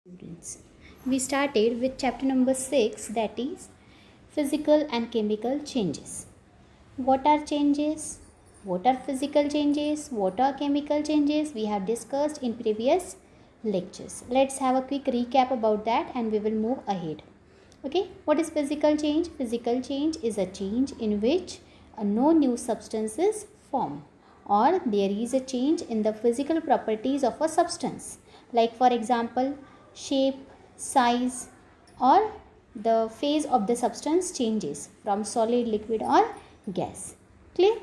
Students, we started with chapter number 6, that is physical and chemical changes. What are changes? What are physical changes? What are chemical changes? We have discussed in previous lectures. Let's have a quick recap about that and we will move ahead. Okay, what is physical change? Physical change is a change in which no new substances form, or there is a change in the physical properties of a substance, like for example shape, size, or the phase of the substance changes from solid, liquid, or gas. Clear?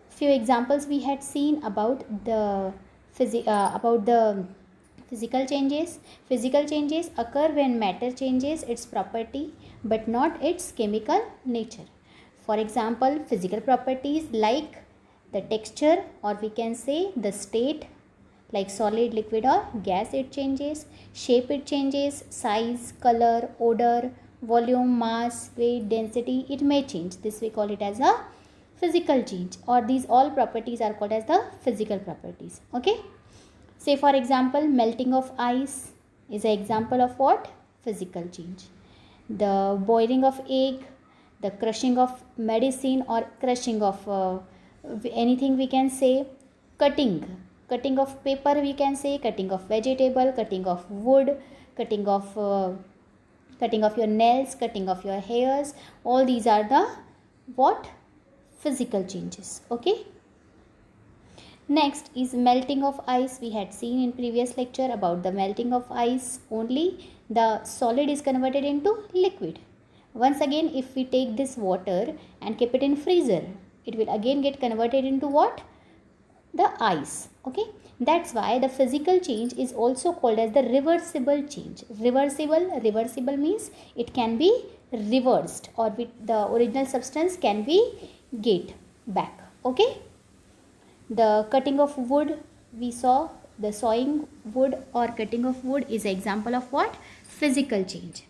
Few examples we had seen about the physical changes. Physical changes occur when matter changes its property but not its chemical nature. For example, physical properties like the texture, or we can say the state, like solid, liquid, or gas, it changes. Shape, it changes. Size, color, odor, volume, mass, weight, density, it may change. This we call it as a physical change, or these all properties are called as the physical properties. Okay, say for example melting of ice is an example of what? Physical change. The boiling of egg, the crushing of medicine, or crushing of anything, we can say. Cutting of paper, we can say. Cutting of vegetable, cutting of wood, cutting of your nails, cutting of your hairs, all these are the what? Physical changes. Okay, next is melting of ice. We had seen in previous lecture about the melting of ice. Only the solid is converted into liquid. Once again, if we take this water and keep it in freezer, it will again get converted into what? The ice. Okay, that's why the physical change is also called as the reversible change. Reversible means it can be reversed, or with the original substance can be get back. Okay, the cutting of wood, we saw the sawing wood or cutting of wood is an example of what? Physical change.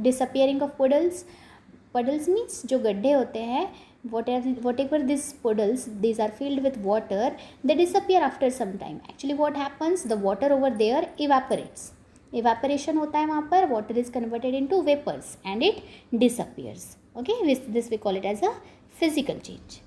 Disappearing of puddles means जो गड्ढे होते हैं, whatever these puddles, these are filled with water, they disappear after some time. Actually what happens, the water over there evaporates. Evaporation होता है वहाँ पर, water is converted into vapors and it disappears. Okay, this we call it as a physical change.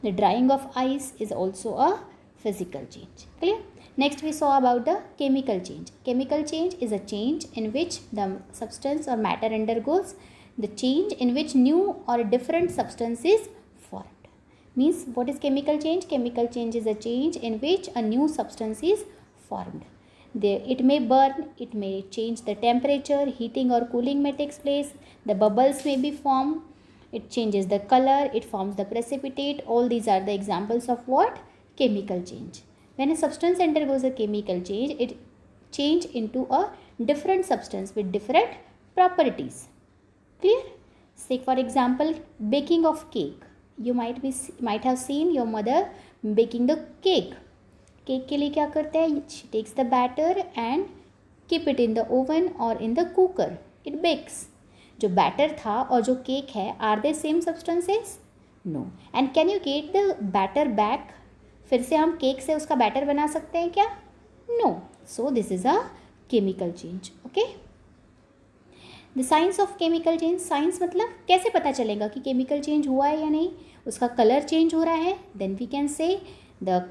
The drying of ice is also a physical change. Clear? Next we saw about the chemical change. Chemical change is a change in which the substance or matter undergoes the change in which new or different substance is formed. Means what is chemical change? Chemical change is a change in which a new substance is formed. It may burn, it may change the temperature, heating or cooling may take place, the bubbles may be formed, it changes the color, it forms the precipitate. All these are the examples of what? Chemical change. When a substance undergoes a chemical change, it changes into a different substance with different properties. Clear? Say for example baking of cake. You might have seen your mother baking the cake. Cake के लिए क्या करते हैं? She takes the batter and keep it in the oven or in the cooker. It bakes. जो batter था और जो cake है, are they same substances? No. And can you get the batter back? फिर से हम केक से उसका बैटर बना सकते हैं क्या? No. So this is a chemical change. Okay, the science of chemical change. Science मतलब कैसे पता चलेगा कि केमिकल चेंज हुआ है या नहीं? उसका कलर चेंज हो रहा है, then we can say the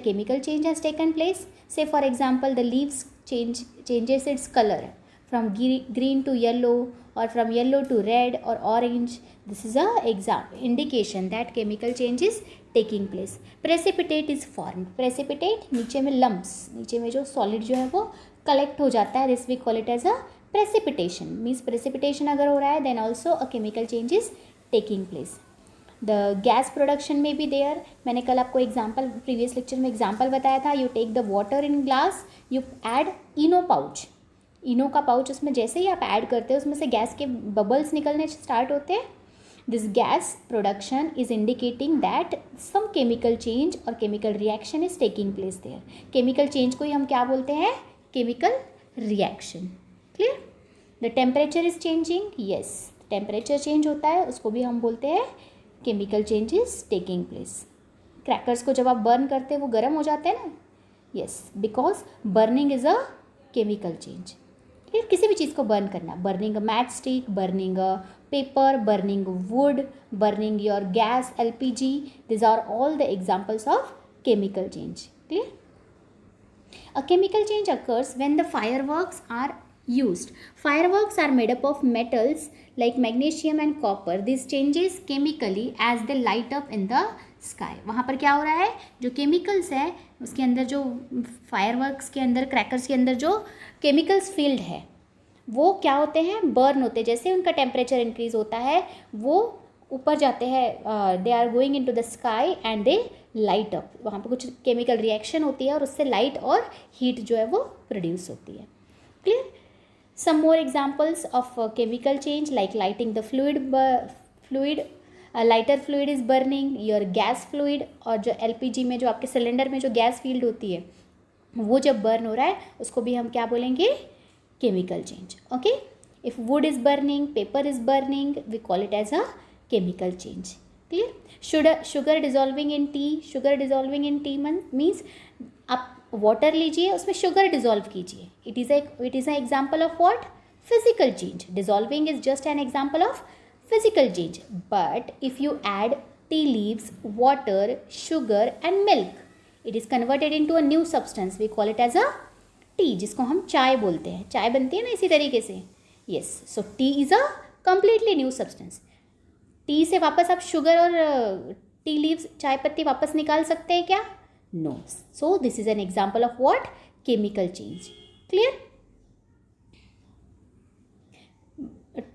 chemical change has taken place. Say for example the leaves changes its color from green to yellow, or from yellow to red or orange. This is a indication that chemical change is taking place. Precipitate is formed. Precipitate, नीचे में lumps, नीचे में जो solid जो है वो collect हो जाता है. This we call it as a precipitation. Means precipitation अगर हो रहा है, then also a chemical change is taking place. The gas production may be there. मैंने कल आपको एग्जाम्पल, प्रीवियस लेक्चर में एग्जाम्पल बताया था. You take the water in glass, you add Eno pouch. Eno का पाउच, उसमें जैसे ही आप ऐड करते हैं उसमें से गैस के बबल्स निकलने स्टार्ट होते हैं. This gas production is indicating that some chemical change और chemical reaction is taking place there. Chemical change को ही हम क्या बोलते हैं? Chemical reaction. Clear? The temperature is changing. Yes, temperature change होता है, उसको भी हम बोलते हैं chemical change is taking place. Crackers को जब आप बर्न करते हैं वो गर्म हो जाते हैं ना, yes, because burning is a chemical change. फिर किसी भी चीज़ को बर्न करना, burning a match stick, burning a paper, burning would, burning your gas LPG, these are all the examples of chemical change. Clear? A chemical change occurs when the fireworks are used. Fireworks are made up of metals like magnesium and copper. This changes chemically as they light up in the sky. वहाँ पर क्या हो रहा है, जो chemicals है उसके अंदर, जो फायरवर्क्स के अंदर, क्रैकर्स के अंदर जो केमिकल्स फील्ड है वो क्या होते हैं, बर्न होते हैं। जैसे उनका टेम्परेचर इंक्रीज होता है वो ऊपर जाते हैं, they are going into the sky and they light up. वहाँ पर कुछ केमिकल रिएक्शन होती है और उससे लाइट और हीट जो है वो प्रोड्यूस होती है। Clear? Some more examples of chemical change like lighting the fluid, lighter fluid is burning your gas fluid, और जो LPG में जो आपके सिलेंडर में जो गैस फील्ड होती है वो जब बर्न हो रहा है उसको भी हम क्या बोलेंगे, chemical change. Okay, if wood is burning, paper is burning, we call it as a chemical change. Clear? Sugar dissolving in tea, sugar dissolving in tea means आप water लीजिए उसमें sugar dissolve कीजिए. It is an example of what? Physical change. Dissolving is just an example of physical change. But if you add tea leaves, water, sugar and milk, it is converted into a new substance. We call it as a T, जिसको हम चाय बोलते हैं। चाय बनती है ना इसी तरीके से। Yes, so T is a completely new substance. T से वापस आप शुगर और टी लीव्स, चाय पत्ती वापस निकाल सकते हैं क्या? No. So this is an example of what? Chemical change. Clear?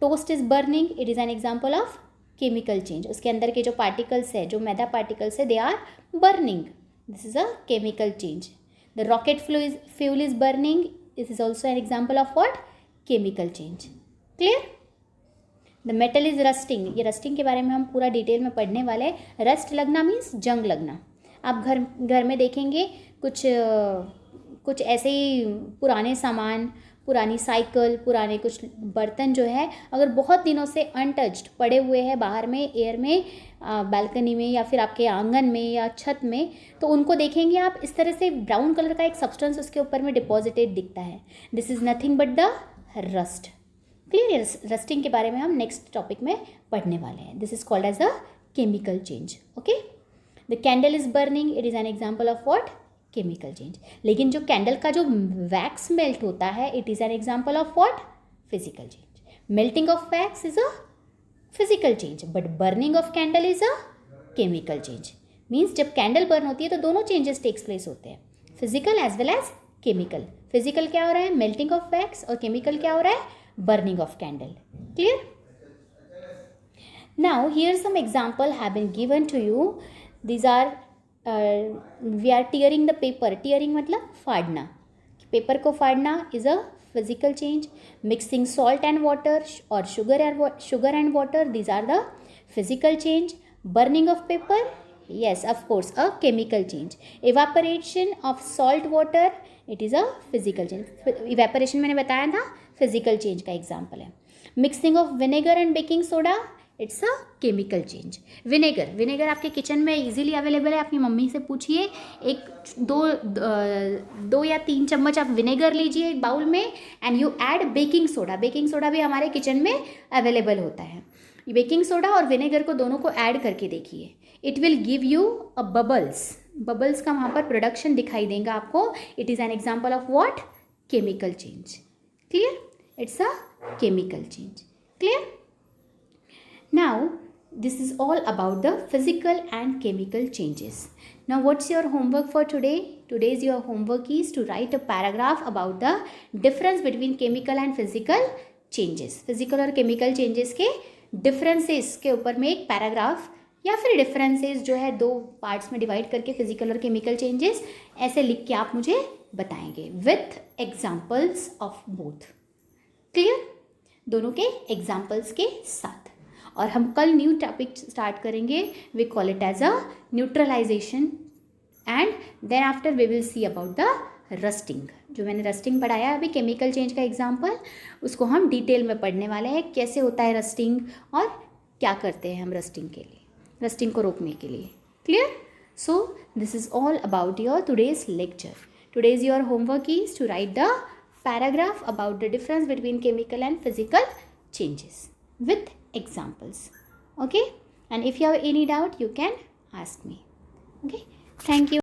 Toast is burning, it is an example of chemical change. उसके अंदर के जो पार्टिकल्स है, जो मैदा पार्टिकल्स है, they are burning. This is a chemical change. The rocket fuel is burning. This is also an example of what? Chemical change. Clear? The metal is rusting. ये rusting के बारे में हम पूरा डिटेल में पढ़ने वाले हैं। रस्ट लगना मीन्स जंग लगना। आप घर में देखेंगे कुछ ऐसे ही पुराने सामान, पुरानी साइकिल, पुराने कुछ बर्तन जो है अगर बहुत दिनों से अनटच्ड पड़े हुए हैं बाहर में, एयर में, बालकनी में या फिर आपके आंगन में या छत में, तो उनको देखेंगे आप, इस तरह से ब्राउन कलर का एक सब्सटेंस उसके ऊपर में डिपॉजिटेड दिखता है। This is nothing but the rust. Clear? Rusting के बारे में हम नेक्स्ट टॉपिक में पढ़ने वाले हैं। This is called as a chemical change. Okay, the candle is burning, it is an example of what? Chemical change. लेकिन जो कैंडल का जो वैक्स मेल्ट होता है, it is an example of what? Physical change. Melting of wax is a physical change, but burning of candle is a chemical change. Means जब candle burn होती है तो दोनों चेंजेस टेक्स प्लेस होते हैं, physical as well as chemical. Physical क्या हो रहा है? मेल्टिंग ऑफ वैक्स, और केमिकल क्या हो रहा है? Burning of candle. Clear? Now here some example have been given to you. These are we are tearing the paper. Tearing मतलब फाड़ना। पेपर को फाड़ना is a physical change. Mixing salt and water और sugar and water, these are the physical change. Burning of paper, yes, of course, a chemical change. Evaporation of salt water, it is a physical change. Evaporation मैंने बताया था physical change का example है. Mixing of vinegar and baking soda, it's a chemical change. Vinegar आपके kitchen में easily available है। अपनी mummy से पूछिए, दो या 3 चम्मच आप विनेगर लीजिए एक बाउल में, and you add baking soda. Baking soda भी हमारे किचन में अवेलेबल होता है। बेकिंग सोडा और विनेगर को दोनों को ऐड करके देखिए, it will give you a bubbles का वहाँ पर प्रोडक्शन दिखाई देगा आपको। It is an example of what? Chemical change. Clear? It's a chemical change. Clear? Now this is all about the physical and chemical changes. Now what's your homework for today? Today's your homework is to write a paragraph about the difference between chemical and physical changes. Physical और chemical changes के differences के ऊपर में एक paragraph या फिर differences जो है 2 पार्ट्स में डिवाइड करके फिजिकल और केमिकल चेंजेस ऐसे लिख के आप मुझे बताएंगे with examples of both. Clear? दोनों के एग्जाम्पल्स के साथ. और हम कल न्यू टॉपिक स्टार्ट करेंगे. We call it as a neutralization and then after we will see about the rusting. जो मैंने रस्टिंग पढ़ाया अभी केमिकल चेंज का एग्जाम्पल, उसको हम डिटेल में पढ़ने वाले हैं. कैसे होता है रस्टिंग और क्या करते हैं हम रस्टिंग के लिए, रस्टिंग को रोकने के लिए. Clear? So this is all about your today's lecture. Today's your homework is to write the paragraph about the difference between chemical and physical changes with examples. Okay, and if you have any doubt you can ask me. Okay, thank you.